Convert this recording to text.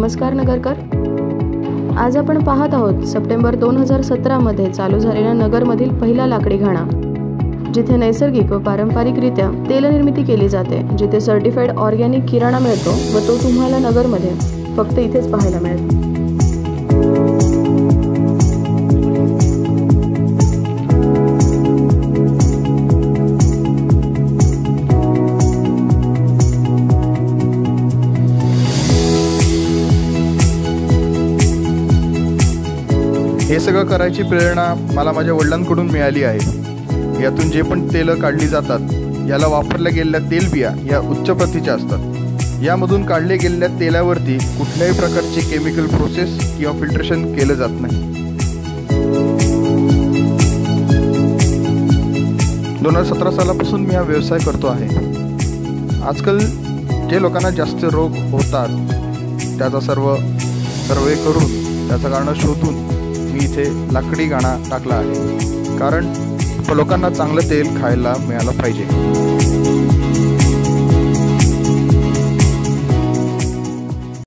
नमस्कार नगरकर। आज आपण पाहत आहोत सप्टेंबर 2017 मध्ये चालू झालेल्या नगरमधील पहिला लाकडी घाणा, जिथे नैसर्गिक व पारंपरिकरित्या तेल निर्मिती केली जाते, जिथे सर्टिफाईड ऑर्गॅनिक किराणा मिळतो व तो तुम्हाला नगरमध्ये फक्त इथेच पाहायला मिळेल। हे सगळं करायची प्रेरणा मला माझ्या वडिलांकडून मिळाली आहे। यातून जे पण तेलं काढली जातात याला वापरल्या गेलेल्या तेलबिया या उच्च प्रतीच्या असतात। यामधून काढले गेलेल्या तेलावरती कुठल्याही प्रकारचे केमिकल प्रोसेस किंवा फिल्ट्रेशन केलं जात नाही। 2017 सालापासून मी हा व्यवसाय करतो आहे। आजकाल जे लोकांना जास्त रोग होतात त्याचा सर्वे करून त्याचं कारण शोधून मी इथे लाकडी घाणा टाकला आहे, कारण लोकांना चांगलं तेल खायला मिळालं पाहिजे।